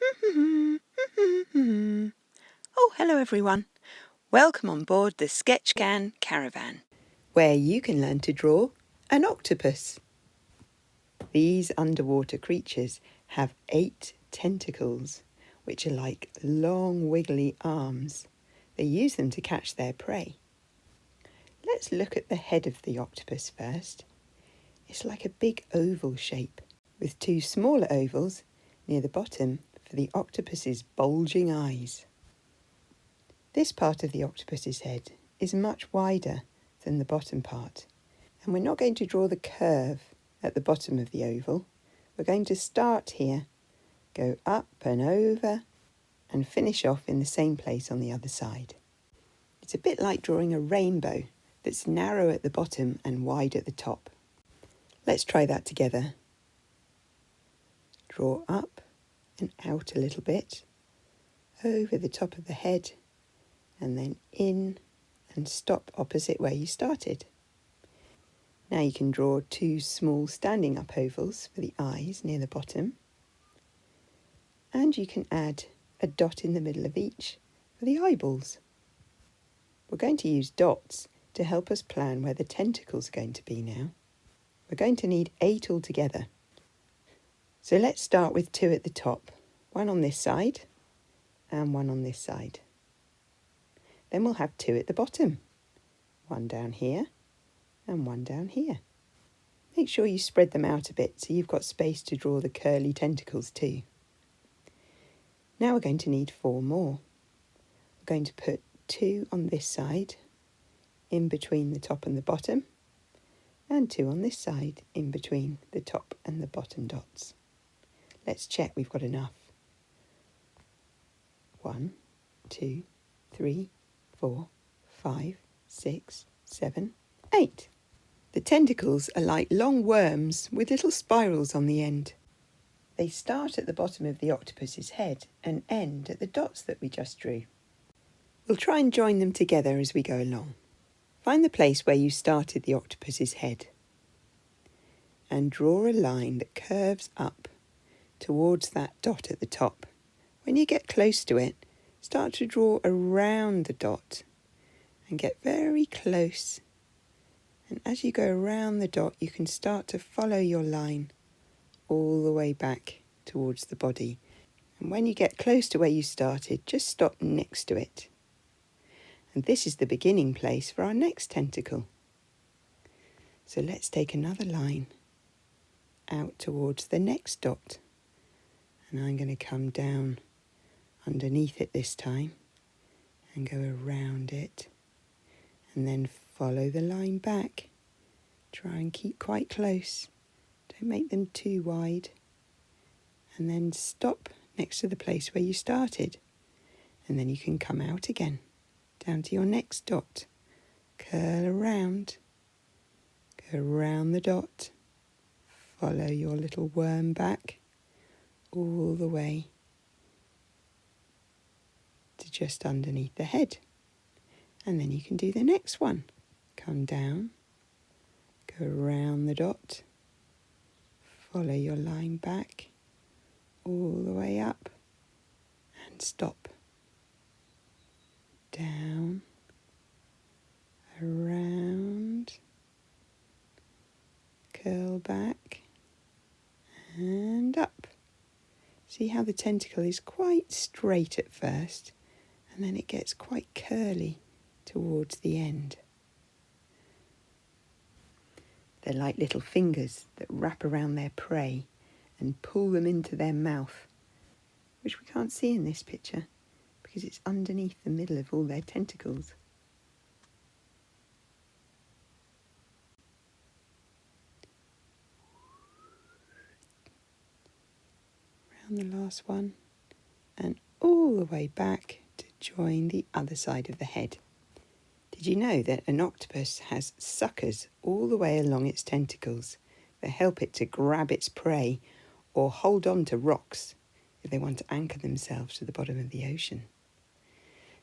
Oh, hello everyone. Welcome on board the Sketchcan Caravan, where you can learn to draw an octopus. These underwater creatures have 8 tentacles, which are like long wiggly arms. They use them to catch their prey. Let's look at the head of the octopus first. It's like a big oval shape, with 2 smaller ovals near the bottom for the octopus's bulging eyes. This part of the octopus's head is much wider than the bottom part, and we're not going to draw the curve at the bottom of the oval. We're going to start here, go up and over, and finish off in the same place on the other side. It's a bit like drawing a rainbow that's narrow at the bottom and wide at the top. Let's try that together. Draw up and out a little bit, over the top of the head, and then in and stop opposite where you started. Now you can draw 2 small standing up ovals for the eyes near the bottom, and you can add a dot in the middle of each for the eyeballs. We're going to use dots to help us plan where the tentacles are going to be now. We're going to need 8 altogether. So let's start with 2 at the top, 1 on this side and 1 on this side. Then we'll have 2 at the bottom, 1 down here and 1 down here. Make sure you spread them out a bit so you've got space to draw the curly tentacles too. Now we're going to need 4 more. We're going to put 2 on this side, in between the top and the bottom, and 2 on this side, in between the top and the bottom dots. Let's check we've got enough. 1, 2, 3, 4, 5, 6, 7, 8. The tentacles are like long worms with little spirals on the end. They start at the bottom of the octopus's head and end at the dots that we just drew. We'll try and join them together as we go along. Find the place where you started the octopus's head and draw a line that curves up towards that dot at the top. When you get close to it, start to draw around the dot and get very close. And as you go around the dot, you can start to follow your line all the way back towards the body. And when you get close to where you started, just stop next to it. And this is the beginning place for our next tentacle. So let's take another line out towards the next dot. And I'm going to come down underneath it this time and go around it. And then follow the line back. Try and keep quite close. Don't make them too wide. And then stop next to the place where you started. And then you can come out again, down to your next dot. Curl around. Go around the dot. Follow your little worm back all the way to just underneath the head. And then you can do the next one. Come down, go around the dot, follow your line back all the way up and stop. Down, around, curl back and up. See how the tentacle is quite straight at first and then it gets quite curly towards the end. They're like little fingers that wrap around their prey and pull them into their mouth, which we can't see in this picture because it's underneath the middle of all their tentacles. Around the last one and all the way back to join the other side of the head. Did you know that an octopus has suckers all the way along its tentacles that help it to grab its prey or hold on to rocks if they want to anchor themselves to the bottom of the ocean?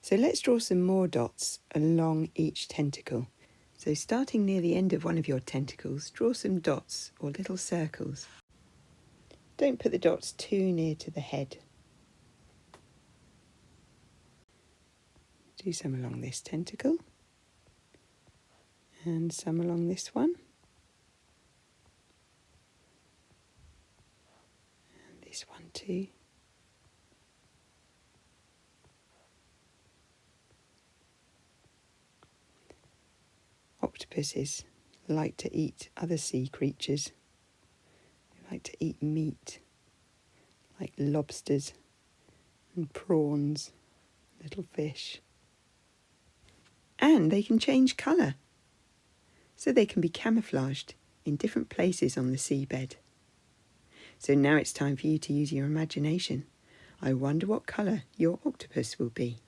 So let's draw some more dots along each tentacle. So starting near the end of one of your tentacles, draw some dots or little circles. Don't put the dots too near to the head. Do some along this tentacle and some along this one. And this one too. Octopuses like to eat other sea creatures. They like to eat meat, like lobsters and prawns, little fish. And they can change colour, so they can be camouflaged in different places on the seabed. So now it's time for you to use your imagination. I wonder what colour your octopus will be.